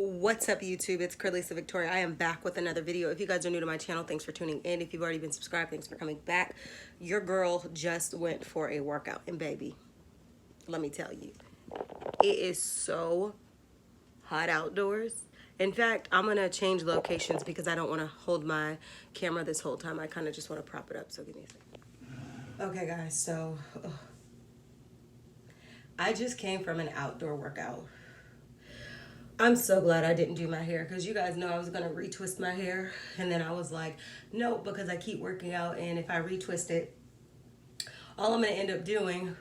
What's up, YouTube? It's cralisa Victoria. I am back with another video. If you guys are new to my channel, thanks for tuning in. If you've already been subscribed, thanks for coming back. Your girl just went for a workout, and baby, let me tell you, it is so hot outdoors. In fact, I'm gonna change locations because I don't want to hold my camera this whole time. I kind of just want to prop it up. So give me a second. Okay, guys. So I just came from an outdoor workout. I'm so glad I didn't do my hair because you guys know I was going to retwist my hair. And then I was like, no, because I keep working out. And if I retwist it, all I'm going to end up doing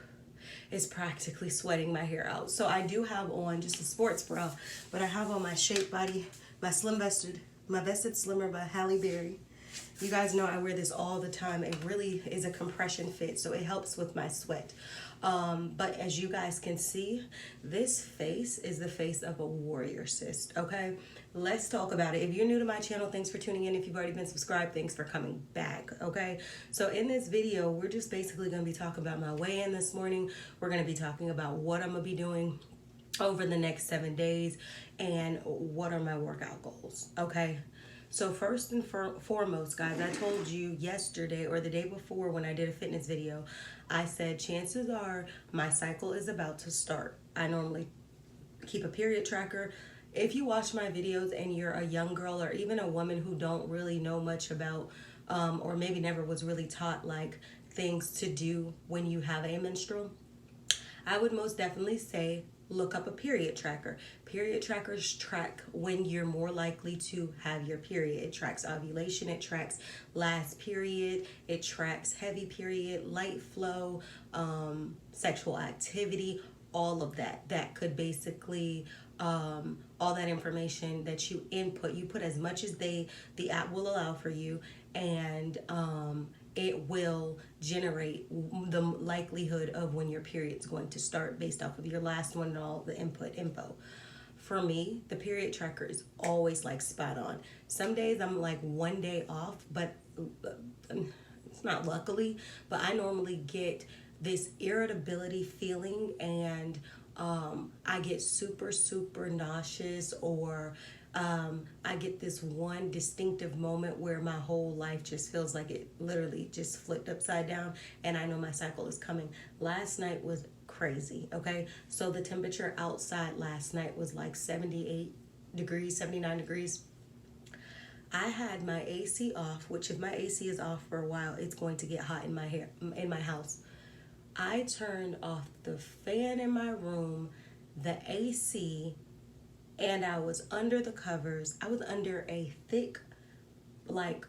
is practically sweating my hair out. So I do have on just a sports bra, but I have on my Shape Body, my Vested Slimmer by Halle Berry. You guys know I wear this all the time. It really is a compression fit, so it helps with my sweat. But as you guys can see, this face is the face of a warrior, sis, okay? Let's talk about it. If you're new to my channel, thanks for tuning in. If you've already been subscribed, thanks for coming back, okay? So in this video, we're just basically going to be talking about my weigh-in this morning. We're going to be talking about what I'm going to be doing over the next 7 days and what are my workout goals, okay? So first and foremost, guys, I told you yesterday or the day before when I did a fitness video, I said chances are my cycle is about to start. I normally keep a period tracker. If you watch my videos and you're a young girl or even a woman who don't really know much about or maybe never was really taught like things to do when you have a menstrual, I would most definitely say look up a period tracker. Period trackers track when you're more likely to have your period. It tracks ovulation, it tracks last period, it tracks heavy period, light flow, sexual activity, all of that. That could basically all that information that you input, you put as much as the app will allow for you, and it will generate the likelihood of when your period's going to start based off of your last one and all the input info. For me, the period tracker is always like spot on. Some days I'm like 1 day off, but it's not luckily, but I normally get this irritability feeling and I get super nauseous, or I get this one distinctive moment where my whole life just feels like it literally just flipped upside down, and I know my cycle is coming. Last night was crazy, okay? So the temperature outside last night was like 78 degrees, 79 degrees. I had my AC off, which if my AC is off for a while, it's going to get hot in my house. I turned off the fan in my room, the AC, and I was under the covers. I was under a thick, like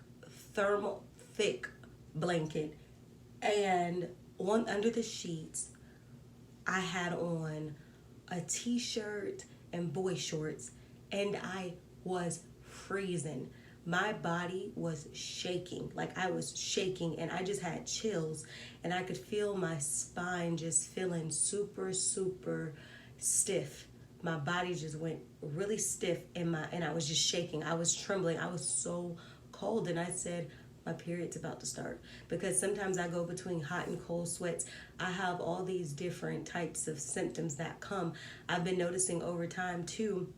thermal thick blanket, and under the sheets, I had on a t-shirt and boy shorts, and I was freezing. My body was shaking, like I was shaking, and I just had chills, and I could feel my spine just feeling super stiff. My body just went really stiff, and I was just shaking. I was trembling. I was so cold, and I said, my period's about to start. Because sometimes I go between hot and cold sweats. I have all these different types of symptoms that come. I've been noticing over time too,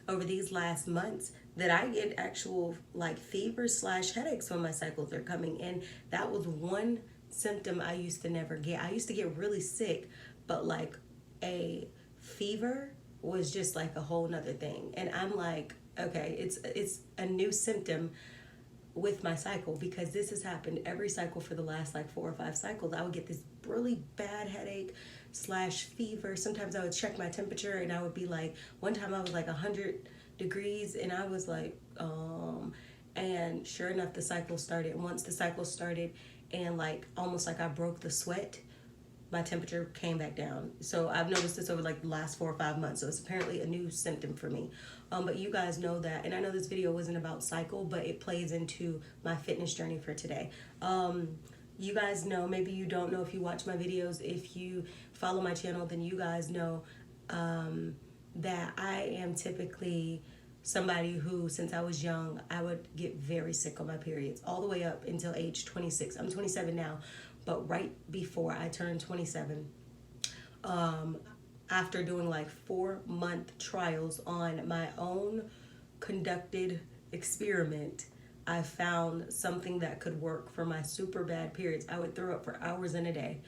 over these last months, that I get actual like fever / headaches when my cycles are coming in. That was one symptom I used to never get. I used to get really sick, but like a fever was just like a whole nother thing. And I'm like, okay, it's a new symptom with my cycle, because this has happened every cycle for the last like 4 or 5 cycles. I would get this really bad headache / fever. Sometimes I would check my temperature and I would be like, one time I was like 100 degrees, and I was like, and sure enough, the cycle started. Once the cycle started and like almost like I broke the sweat, my temperature came back down. So I've noticed this over like the last 4 or 5 months. So it's apparently a new symptom for me. But you guys know that, and I know this video wasn't about cycle, but it plays into my fitness journey for today. You guys know, maybe you don't know if you watch my videos, if you follow my channel, then you guys know that I am typically somebody who, since I was young, I would get very sick on my periods all the way up until age 26. I'm 27 now, but right before I turned 27, after doing like 4-month trials on my own conducted experiment, I found something that could work for my super bad periods. I would throw up for hours in a day.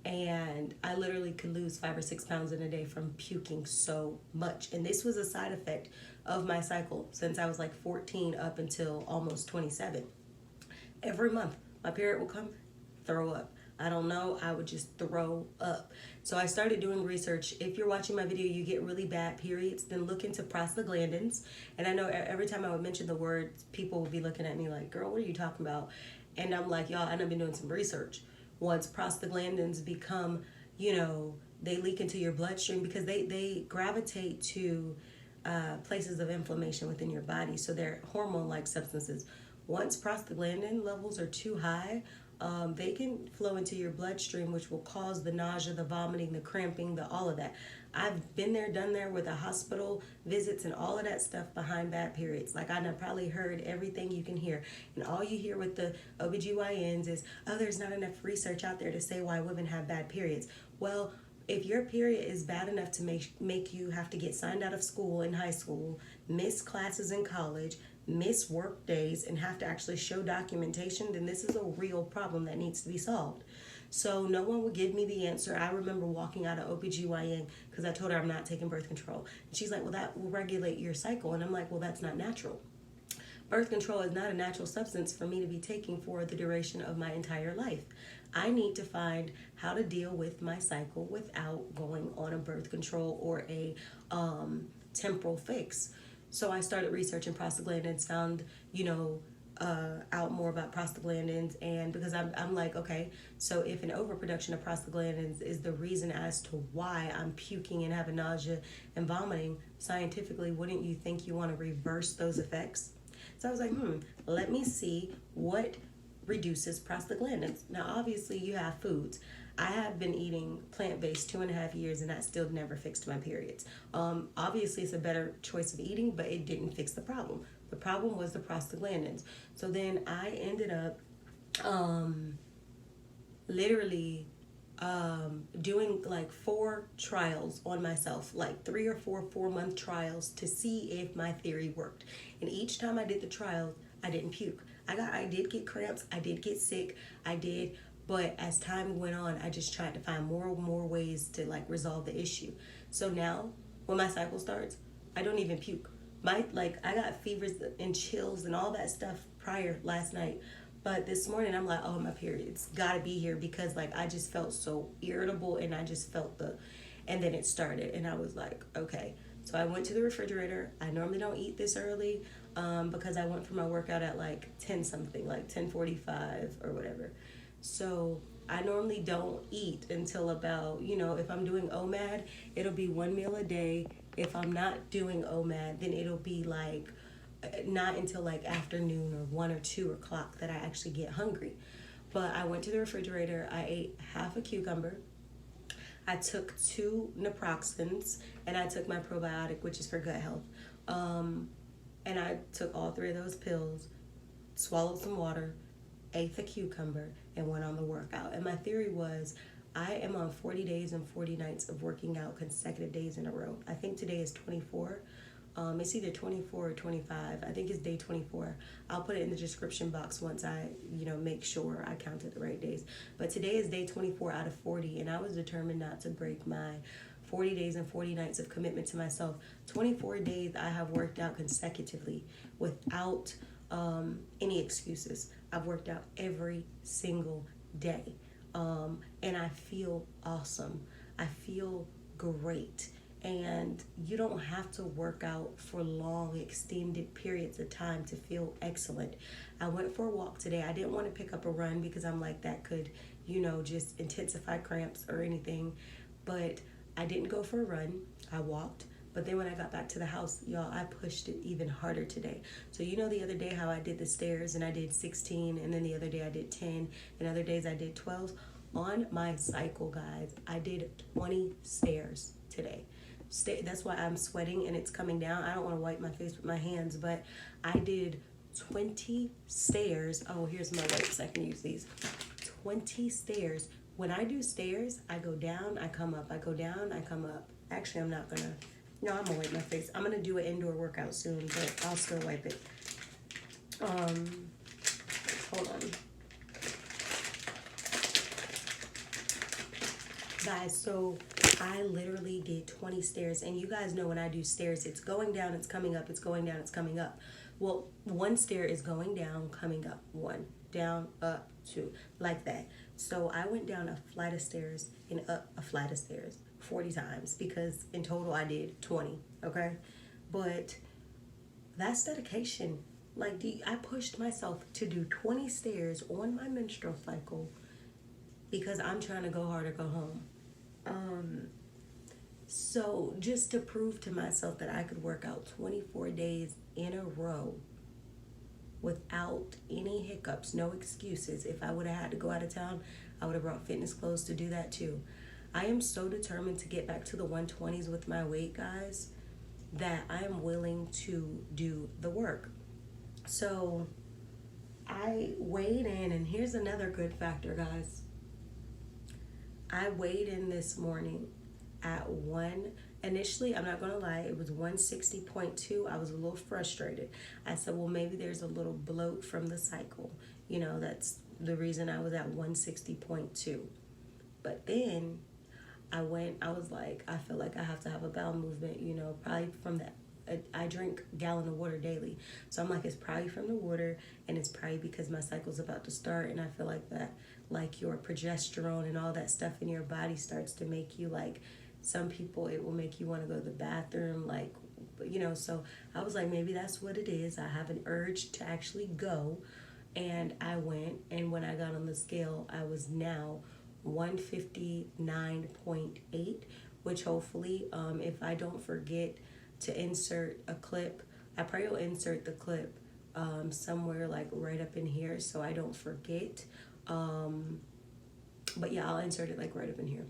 And I literally could lose 5 or 6 pounds in a day from puking so much. And this was a side effect of my cycle since I was like 14 up until almost 27. Every month, my period will come, throw up. I don't know, I would just throw up. So I started doing research. If you're watching my video, you get really bad periods, then look into prostaglandins. And I know every time I would mention the word, people would be looking at me like, girl, what are you talking about? And I'm like, y'all, I've been doing some research. Once prostaglandins become, they leak into your bloodstream because they gravitate to places of inflammation within your body. So they're hormone-like substances. Once prostaglandin levels are too high, they can flow into your bloodstream, which will cause the nausea, the vomiting, the cramping, all of that. I've been there, done there with the hospital visits and all of that stuff behind bad periods. Like I probably heard everything you can hear. And all you hear with the OBGYNs is, oh, there's not enough research out there to say why women have bad periods. Well, if your period is bad enough to make you have to get signed out of school in high school, miss classes in college, miss work days, and have to actually show documentation, then this is a real problem that needs to be solved. So no one would give me the answer. I remember walking out of OBGYN because I told her I'm not taking birth control. And she's like, well, that will regulate your cycle. And I'm like, well, that's not natural. Birth control is not a natural substance for me to be taking for the duration of my entire life. I need to find how to deal with my cycle without going on a birth control or a temporal fix. So I started researching prostaglandins, found, out more about prostaglandins, and because I'm like, okay, so if an overproduction of prostaglandins is the reason as to why I'm puking and having nausea and vomiting, scientifically, wouldn't you think you want to reverse those effects? So I was like, let me see what reduces prostaglandins. Now, obviously, you have foods. I have been eating plant-based 2.5 years, and that still never fixed my periods. Obviously, it's a better choice of eating, but it didn't fix the problem. The problem was the prostaglandins. So then I ended up literally doing like 4 trials on myself, like 3 or 4 4-month trials to see if my theory worked. And each time I did the trials, I didn't puke. I did get cramps, I did get sick, but as time went on, I just tried to find more and more ways to like resolve the issue. So now when my cycle starts, I don't even puke. I got fevers and chills and all that stuff prior last night. But this morning I'm like, oh, my period's gotta be here because like I just felt so irritable and I just felt and then it started and I was like, okay. So I went to the refrigerator. I normally don't eat this early because I went for my workout at like 10 something, like 10:45 or whatever. So I normally don't eat until about, if I'm doing OMAD, it'll be 1 meal a day. If I'm not doing OMAD, then it'll be like not until like afternoon or 1 or 2 o'clock that I actually get hungry. But I went to the refrigerator. I ate half a cucumber. I took 2 naproxens, and I took my probiotic, which is for gut health. And I took all 3 of those pills, swallowed some water, ate the cucumber, and went on the workout. And my theory was I am on 40 days and 40 nights of working out consecutive days in a row. I think today is 24. It's either 24 or 25. I think it's day 24. I'll put it in the description box once I, make sure I counted the right days. But today is day 24 out of 40, and I was determined not to break my 40 days and 40 nights of commitment to myself. 24 days I have worked out consecutively without any excuses. I've worked out every single day. And I feel awesome. I feel great. And you don't have to work out for long, extended periods of time to feel excellent. I went for a walk today. I didn't want to pick up a run because I'm like, that could, just intensify cramps or anything. But I didn't go for a run. I walked. But then when I got back to the house, y'all, I pushed it even harder today. So the other day how I did the stairs and I did 16, and then the other day I did 10, and other days I did 12. On my cycle, guys, I did 20 stairs today. That's why I'm sweating and it's coming down. I don't want to wipe my face with my hands, but I did 20 stairs. Oh, here's my wipes. I can use these. 20 stairs when I do stairs, I go down, I come up, I go down, I come up. Actually, I'm not gonna, no, I'm gonna wipe my face. I'm gonna do an indoor workout soon, but I'll still wipe it. Hold on. Guys, so I literally did 20 stairs, and you guys know when I do stairs, it's going down, it's coming up, it's going down, it's coming up. Well, one stair is going down, coming up, one, down, up, two, like that. So I went down a flight of stairs and up a flight of stairs 40 times because in total I did 20, okay? But that's dedication. Like, I pushed myself to do 20 stairs on my menstrual cycle because I'm trying to go hard or go home. So just to prove to myself that I could work out 24 days in a row without any hiccups, no excuses. If I would have had to go out of town, I would have brought fitness clothes to do that too. I am so determined to get back to the 120s with my weight, guys, that I am willing to do the work. So I weighed in, and here's another good factor, guys. I weighed in this morning at initially, I'm not gonna lie, it was 160.2. I was a little frustrated. I said, well, maybe there's a little bloat from the cycle. You know, that's the reason I was at 160.2. But then I was like, I feel like I have to have a bowel movement, you know, probably from that. I drink a gallon of water daily. So I'm like, it's probably from the water, and it's probably because my cycle's about to start, and I feel like that, like your progesterone and all that stuff in your body starts to make you like, some people, it will make you want to go to the bathroom, like, you know. So I was like, maybe that's what it is. I have an urge to actually go. And I went, and when I got on the scale, I was now 159.8, which hopefully, if I don't forget to insert a clip, I probably will insert the clip somewhere like right up in here so I don't forget. But yeah, I'll insert it like right up in here.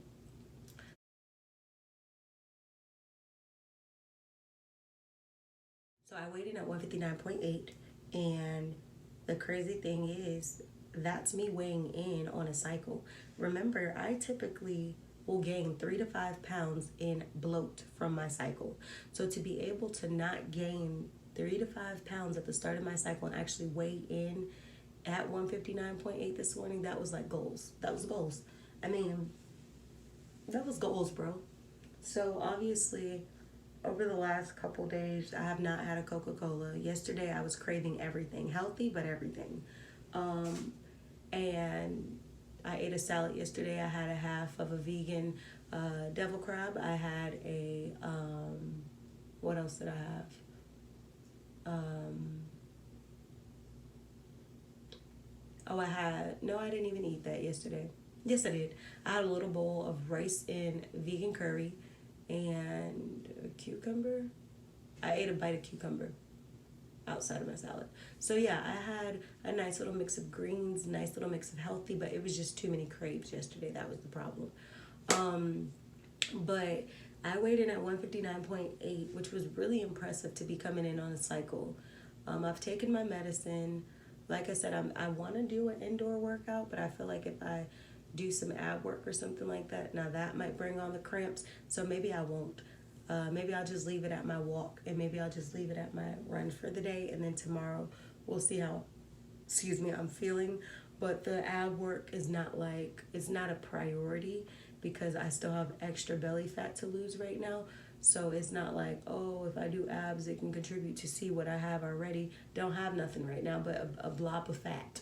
So I weighed in at 159.8, and the crazy thing is that's me weighing in on a cycle. Remember, I typically will gain 3 to 5 pounds in bloat from my cycle. So to be able to not gain 3 to 5 pounds at the start of my cycle and actually weigh in at 159.8 this morning, that was like goals. That was goals. I mean, that was goals, bro. So obviously, over the last couple days, I have not had a Coca-Cola. Yesterday, I was craving everything, healthy, but everything. And I ate a salad yesterday. I had a half of a vegan devil crab. I had a, what else did I have? I didn't even eat that yesterday. Yes, I did. I had a little bowl of rice and vegan curry and a cucumber. I ate a bite of cucumber outside of my salad. So yeah, I had a nice little mix of greens, nice little mix of healthy, but it was just too many carbs yesterday. That was the problem. But I weighed in at 159.8, which was really impressive to be coming in on a cycle. I've taken my medicine. Like I said, I want to do an indoor workout, but I feel like if I do some ab work or something like that, now that might bring on the cramps. So maybe I won't. Maybe I'll just leave it at my walk, and maybe I'll just leave it at my run for the day, and then tomorrow we'll see how, I'm feeling. But the ab work is not like, it's not a priority because I still have extra belly fat to lose right now. So it's not like, oh, if I do abs, it can contribute to see what I have already. Don't have nothing right now but a blob of fat.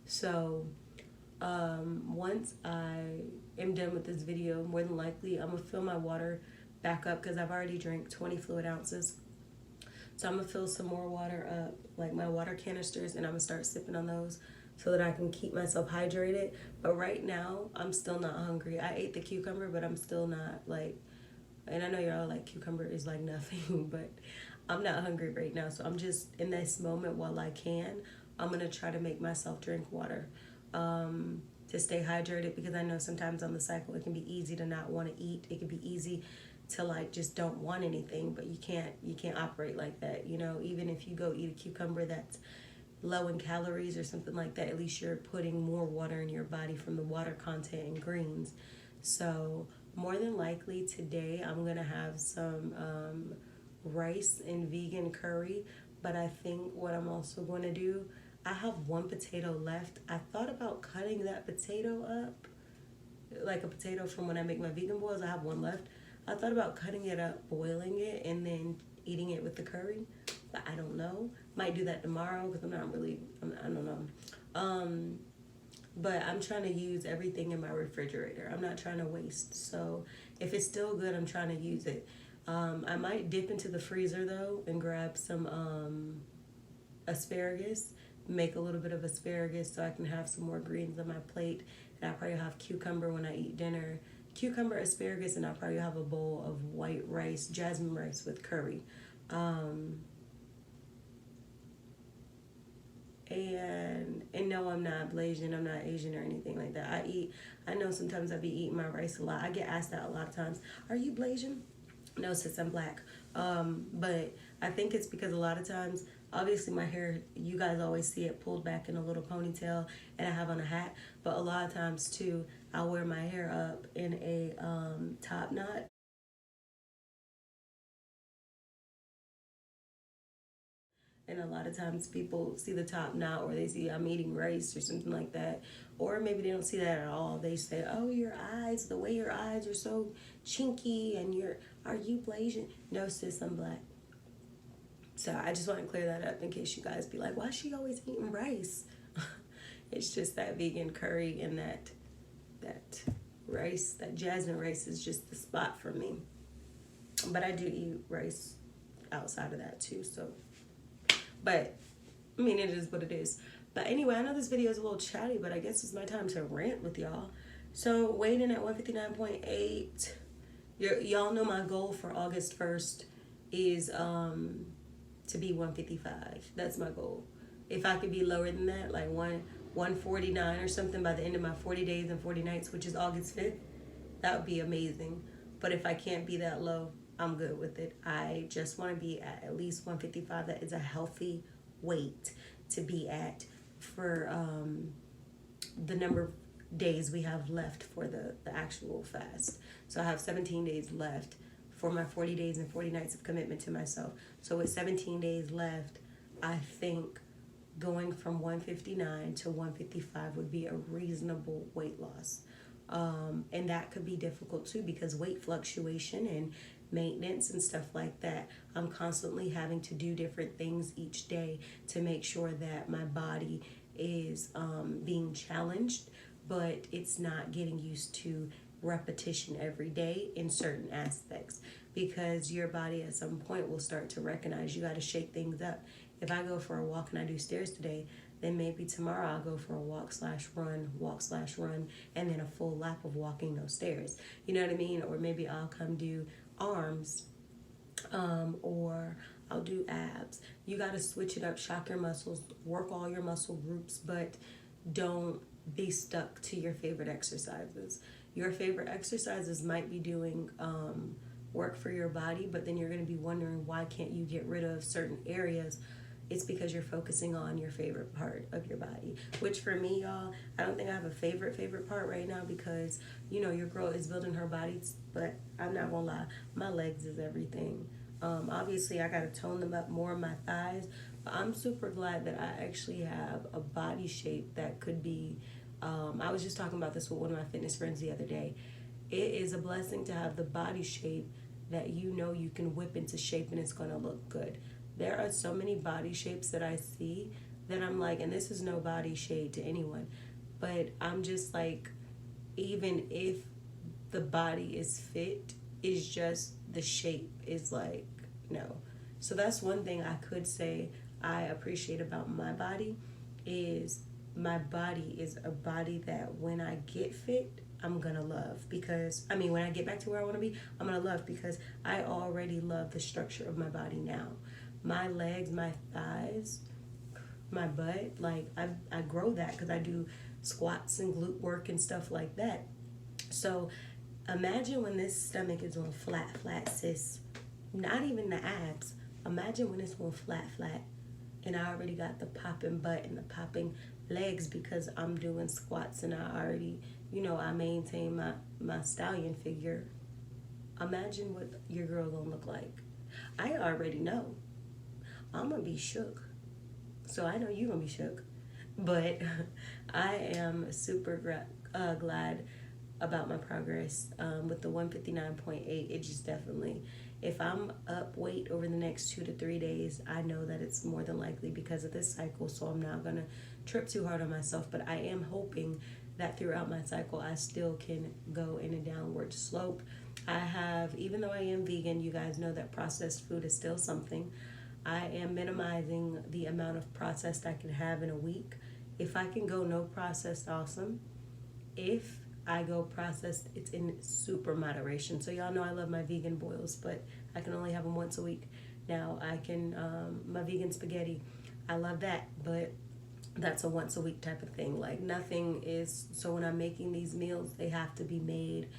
So once I am done with this video, more than likely I'm gonna fill my water back up because I've already drank 20 fluid ounces. So I'm gonna fill some more water up, like my water canisters, and I'm gonna start sipping on those so that I can keep myself hydrated. But right now, I'm still not hungry. I ate the cucumber, but I'm still not like, and I know y'all like cucumber is like nothing, but I'm not hungry right now. So I'm just in this moment while I can, I'm gonna try to make myself drink water to stay hydrated, because I know sometimes on the cycle it can be easy to not want to eat. It can be easy to like just don't want anything, but you can't operate like that, you know. Even if you go eat a cucumber that's low in calories or something like that. At least you're putting more water in your body from the water content in greens. So more than likely today I'm going to have some rice and vegan curry. But I think what I'm also going to do, I have one potato left. I thought about cutting that potato up, like a potato from when I make my vegan boils. I have one left. I thought about cutting it up, boiling it, and then eating it with the curry. But I don't know. Might do that tomorrow because I don't know. But I'm trying to use everything in my refrigerator. I'm not trying to waste. So if it's still good, I'm trying to use it. I might dip into the freezer though and grab some asparagus, make a little bit of asparagus so I can have some more greens on my plate. And I'll probably have cucumber when I eat dinner. Cucumber, asparagus, and I'll probably have a bowl of white rice, jasmine rice with curry. And no, I'm not Blasian, I'm not Asian or anything like that. I know sometimes I be eating my rice a lot. I get asked that a lot of times. Are you Blasian? No, sis, I'm black. But I think it's because a lot of times, obviously my hair, you guys always see it pulled back in a little ponytail and I have on a hat. But a lot of times too, I'll wear my hair up in a top knot. And a lot of times people see the top knot or they see I'm eating rice or something like that. Or maybe they don't see that at all. They say, oh, your eyes, the way your eyes are so chinky and are you Blasian? No, sis, I'm black. So I just want to clear that up in case you guys be like, why is she always eating rice? It's just that vegan curry and that rice, that jasmine rice is just the spot for me. But I do eat rice outside of that too, so. But, I mean, it is what it is. But anyway, I know this video is a little chatty, but I guess it's my time to rant with y'all. So, weighed in at 159.8. Y'all know my goal for August 1st is to be 155. That's my goal. If I could be lower than that, like 149 or something by the end of my 40 days and 40 nights, which is August 5th, that would be amazing. But if I can't be that low, I'm good with it. I just want to be at least 155. That is a healthy weight to be at for the number of days we have left for the actual fast. So I have 17 days left for my 40 days and 40 nights of commitment to myself. So with 17 days left, I think going from 159 to 155 would be a reasonable weight loss. And that could be difficult too because weight fluctuation and maintenance and stuff like that. I'm constantly having to do different things each day to make sure that my body is being challenged, but it's not getting used to repetition every day in certain aspects because your body at some point will start to recognize you got to shake things up. If I go for a walk and I do stairs today, then maybe tomorrow I'll go for a walk/run, and then a full lap of walking those stairs. You know what I mean? Or maybe I'll come do arms, or I'll do abs. You got to switch it up, shock your muscles, work all your muscle groups, but don't be stuck to your favorite exercises. Your favorite exercises might be doing work for your body, but then you're going to be wondering why can't you get rid of certain areas. It's because you're focusing on your favorite part of your body, which for me, y'all, I don't think I have a favorite part right now because, you know, your girl is building her body, but I'm not gonna lie, my legs is everything. Obviously, I gotta tone them up more, my thighs, but I'm super glad that I actually have a body shape that could be, I was just talking about this with one of my fitness friends the other day. It is a blessing to have the body shape that you know you can whip into shape and it's gonna look good. There are so many body shapes that I see that I'm like, and this is no body shade to anyone, but I'm just like, even if the body is fit, it's just the shape is like, no. So that's one thing I could say I appreciate about my body is my body is a body that when I get fit, I'm gonna love because, I mean, when I get back to where I wanna be, I'm gonna love because I already love the structure of my body now. My legs, my thighs, my butt, like I grow that because I do squats and glute work and stuff like that. So imagine when this stomach is on flat, sis. Not even the abs. Imagine when it's on flat, And I already got the popping butt and the popping legs because I'm doing squats and I already, I maintain my stallion figure. Imagine what your girl gonna look like. I already know. I'm gonna be shook. So I know you gonna be shook. But I am super glad about my progress with the 159.8. It just definitely, if I'm up weight over the next 2 to 3 days, I know that it's more than likely because of this cycle. So I'm not gonna trip too hard on myself, but I am hoping that throughout my cycle I still can go in a downward slope. I have, even though I am vegan, you guys know that processed food is still something. I am minimizing the amount of processed I can have in a week. If I can go no processed, awesome. If I go processed, it's in super moderation. So y'all know I love my vegan boils, but I can only have them once a week. Now I can, my vegan spaghetti, I love that, but that's a once a week type of thing. Like nothing is, so when I'm making these meals, they have to be made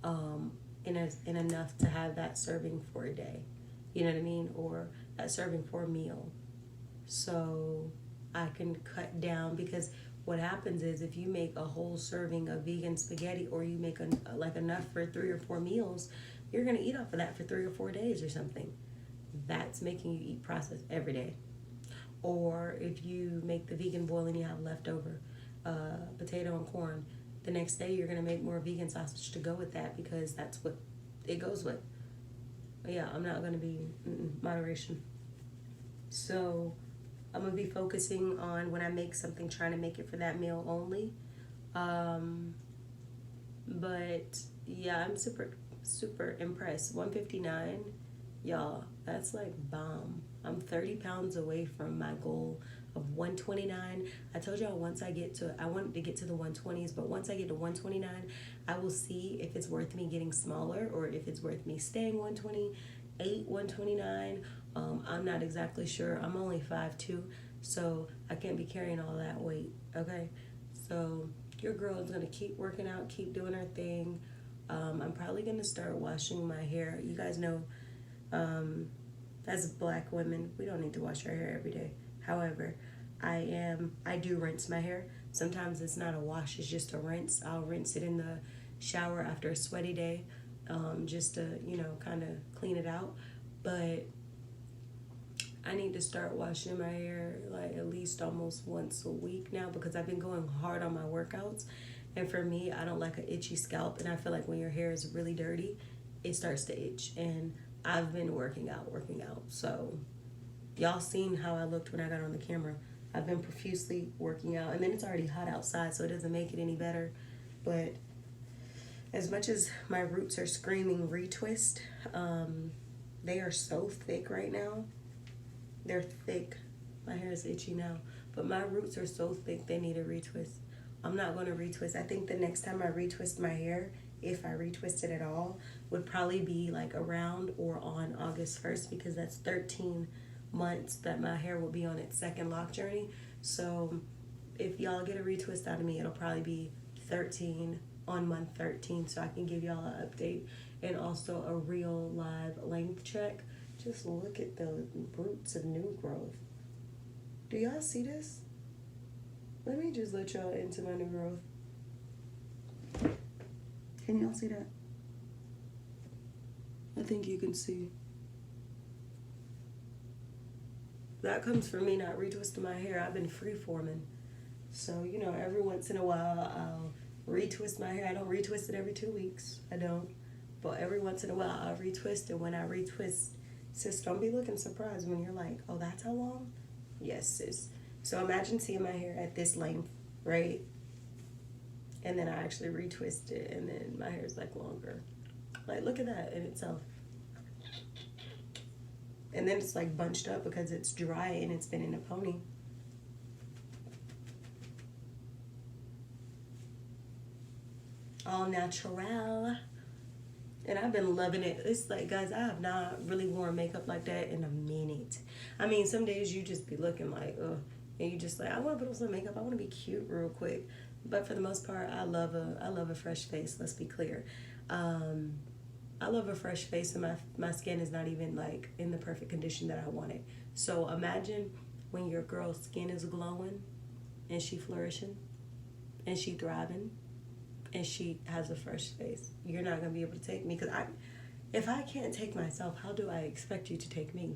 in enough to have that serving for a day. You know what I mean? Or that serving for a meal. So I can cut down, because what happens is if you make a whole serving of vegan spaghetti, or you make like enough for 3 or 4 meals, you're going to eat off of that for 3 or 4 days or something. That's making you eat processed every day. Or if you make the vegan boil and you have leftover potato and corn, the next day you're going to make more vegan sausage to go with that, because that's what it goes with. But yeah, I'm not going to be moderation. So I'm going to be focusing on, when I make something, trying to make it for that meal only. But yeah, I'm super, super impressed. 159, y'all, that's like bomb. I'm 30 pounds away from my goal of 129. I told y'all once I wanted to get to the 120s, but once I get to 129, I will see if it's worth me getting smaller or if it's worth me staying 128, 129. I'm not exactly sure. I'm only 5'2", so I can't be carrying all that weight, okay? So your girl is going to keep working out, keep doing her thing. I'm probably going to start washing my hair. You guys know, as Black women, we don't need to wash our hair every day. However, I do rinse my hair. Sometimes it's not a wash, it's just a rinse. I'll rinse it in the shower after a sweaty day, just to, kind of clean it out. But I need to start washing my hair like at least almost once a week now, because I've been going hard on my workouts. And for me, I don't like an itchy scalp, and I feel like when your hair is really dirty, it starts to itch. And I've been working out. So y'all seen how I looked when I got on the camera. I've been profusely working out, and then it's already hot outside, so it doesn't make it any better. But as much as my roots are screaming retwist, they are so thick right now. They're thick. My hair is itchy now, but my roots are so thick they need a retwist. I'm not going to retwist. I think the next time I retwist my hair, if I retwist it at all, would probably be like around or on August 1st, because that's 13 months that my hair will be on its second lock journey. So if y'all get a retwist out of me, it'll probably be 13 on month 13, so I can give y'all an update and also a real live length check. Just look at the roots of new growth. Do y'all see this? Let me just let y'all into my new growth. Can y'all see that? I think you can see. That comes from me not retwisting my hair. I've been free-forming. So, every once in a while, I'll retwist my hair. I don't retwist it every 2 weeks. I don't. But every once in a while, I'll retwist it. When I retwist, sis, don't be looking surprised when you're like, oh, that's how long? Yes, sis. So imagine seeing my hair at this length, right? And then I actually retwist it, and then my hair's like longer. Like, look at that in itself. And then it's like bunched up because it's dry and it's been in a pony. All natural. And I've been loving it. It's like, guys, I have not really worn makeup like that in a minute. I mean, some days you just be looking like, ugh. And you just like, I want to put on some makeup. I want to be cute real quick. But for the most part, I love a fresh face. Let's be clear. I love a fresh face, and my skin is not even like in the perfect condition that I want it. So imagine when your girl's skin is glowing and she flourishing and she thriving and she has a fresh face. You're not going to be able to take me, because if I can't take myself, how do I expect you to take me?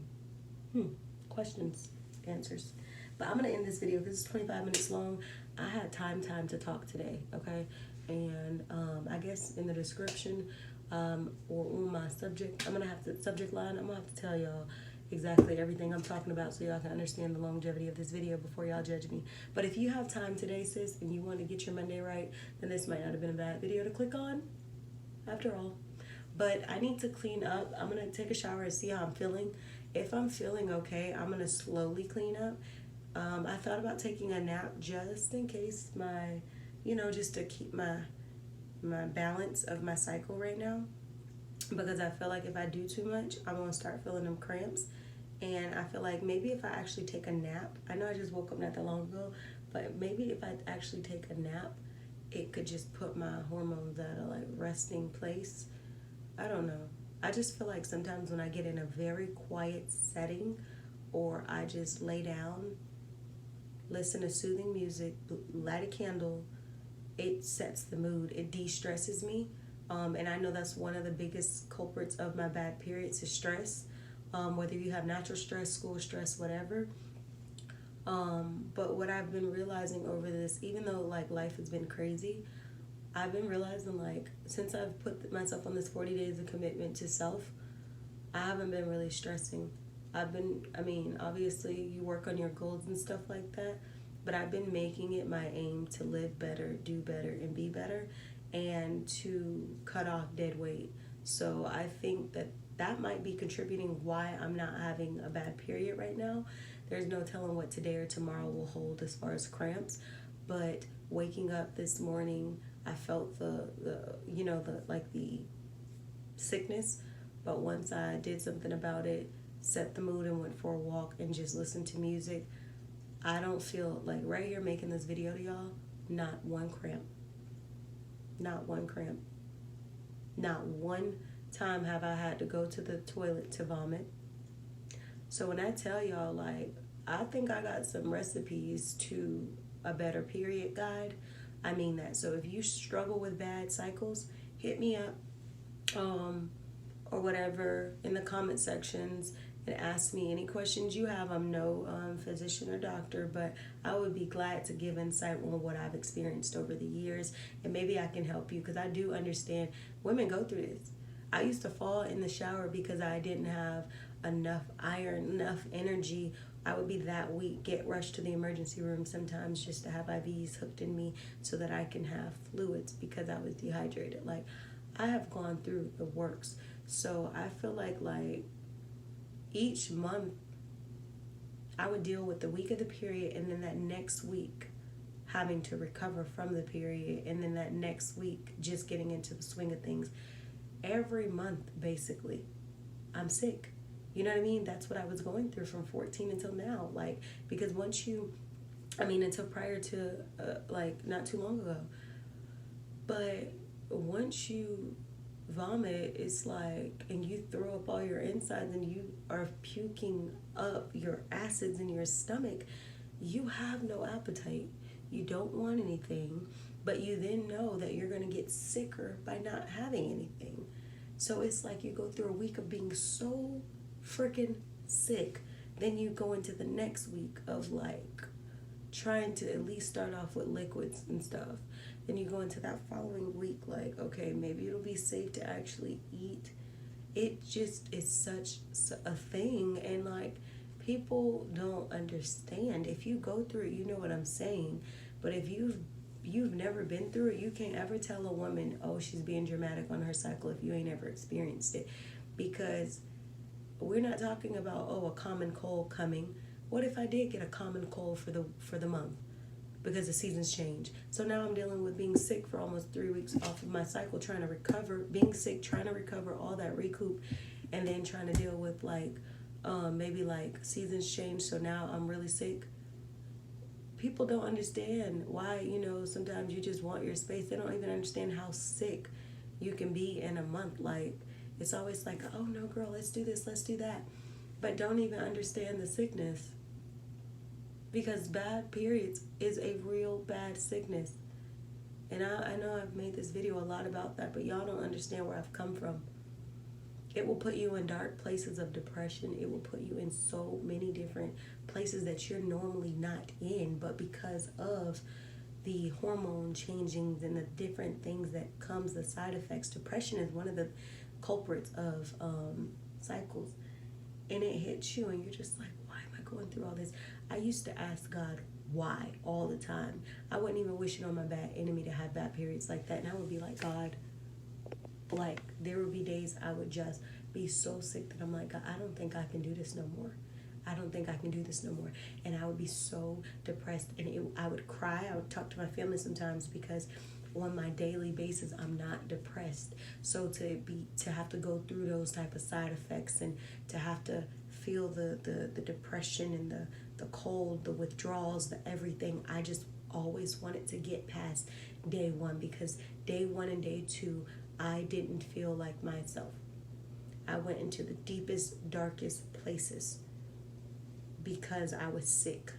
Questions, answers. But I'm going to end this video because it's 25 minutes long. I had time to talk today, okay? And I guess in the description or on my subject, I'm going to have to, subject line, I'm going to have to tell y'all exactly everything I'm talking about so y'all can understand the longevity of this video before y'all judge me. But if you have time today, sis, and you want to get your Monday right, then this might not have been a bad video to click on, after all. But I need to clean up. I'm going to take a shower and see how I'm feeling. If I'm feeling okay, I'm going to slowly clean up. I thought about taking a nap just in case my, just to keep my balance of my cycle right now. Because I feel like if I do too much, I'm going to start feeling them cramps. And I feel like maybe if I actually take a nap, I know I just woke up not that long ago, but maybe if I actually take a nap, it could just put my hormones at a resting place. I don't know. I just feel like sometimes when I get in a very quiet setting, or I just lay down, listen to soothing music, light a candle, it sets the mood. It de-stresses me. And I know that's one of the biggest culprits of my bad periods is stress. Whether you have natural stress, school stress, whatever. But what I've been realizing over this, even though life has been crazy, I've been realizing since I've put myself on this 40 days of commitment to self, I haven't been really stressing. Obviously you work on your goals and stuff like that, but I've been making it my aim to live better, do better, and be better, and to cut off dead weight. So I think that might be contributing why I'm not having a bad period right now. There's no telling what today or tomorrow will hold as far as cramps, but waking up this morning, I felt the sickness, but once I did something about it, set the mood and went for a walk and just listened to music, I don't feel right here making this video to y'all, not one cramp. Not one cramp. Not one time have I had to go to the toilet to vomit. So when I tell y'all, I think I got some recipes to a better period guide, I mean that. So if you struggle with bad cycles, hit me up or whatever in the comment sections and ask me any questions you have. I'm no physician or doctor, but I would be glad to give insight on what I've experienced over the years, and maybe I can help you, because I do understand women go through this. I used to fall in the shower because I didn't have enough iron, enough energy. I would be that weak, get rushed to the emergency room sometimes just to have IVs hooked in me so that I can have fluids because I was dehydrated. I have gone through the works. So I feel like each month I would deal with the week of the period, and then that next week having to recover from the period, and then that next week just getting into the swing of things. Every month, basically, I'm sick. You know what I mean? That's what I was going through from 14 until now. Because once until prior to, not too long ago. But once you vomit, it's and you throw up all your insides and you are puking up your acids in your stomach, you have no appetite. You don't want anything, but you then know that you're going to get sicker by not having anything. So it's you go through a week of being so freaking sick, then you go into the next week of trying to at least start off with liquids and stuff. Then you go into that following week okay, maybe it'll be safe to actually eat. It just is such a thing, and people don't understand. If you go through it, you know what I'm saying. But if you've never been through it, you can't ever tell a woman, oh, she's being dramatic on her cycle if you ain't ever experienced it. Because we're not talking about, a common cold coming. What if I did get a common cold for the month? Because the seasons change. So now I'm dealing with being sick for almost 3 weeks off of my cycle, trying to recover, being sick, trying to recover all that recoup, and then trying to deal with maybe seasons change, so now I'm really sick. People don't understand why, sometimes you just want your space. They don't even understand how sick you can be in a month. It's always oh no girl, let's do this, let's do that. But don't even understand the sickness. because bad periods is a real bad sickness. And I know I've made this video a lot about that, but y'all don't understand where I've come from. It will put you in dark places of depression. It will put you in so many different places that you're normally not in, but because of the hormone changings and the different things that comes, the side effects. Depression is one of the culprits of cycles. And it hits you and you're just like, why am I going through all this? I used to ask God why all the time. I wasn't even wishing on my bad enemy to have bad periods like that. And I would be like, God, like there would be days I would just be so sick that I'm like, God, I don't think I can do this no more. I don't think I can do this no more. And I would be so depressed, and I would cry. I would talk to my family sometimes because on my daily basis I'm not depressed. So to have to go through those type of side effects and to have to feel the depression and the cold, the withdrawals, the everything, I just always wanted to get past day one, because day one and day two I didn't feel like myself. I went into the deepest, darkest places because I was sick.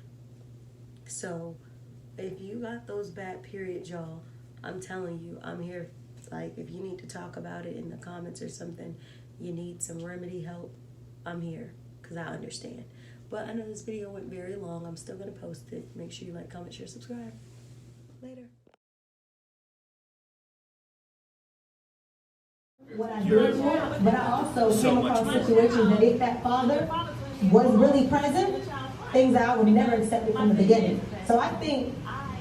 So if you got those bad periods, y'all, I'm telling you, I'm here. Like, if you need to talk about it in the comments or something, you need some remedy help, I'm here, because I understand. But I know this video went very long. I'm still going to post it. Make sure you like, comment, share, subscribe. Later. What I did for, but I also came across situations that if that father was really present, things that I would never accept from the beginning. So I think,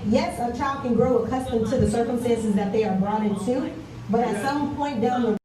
yes, a child can grow accustomed to the circumstances that they are brought into, but at some point down the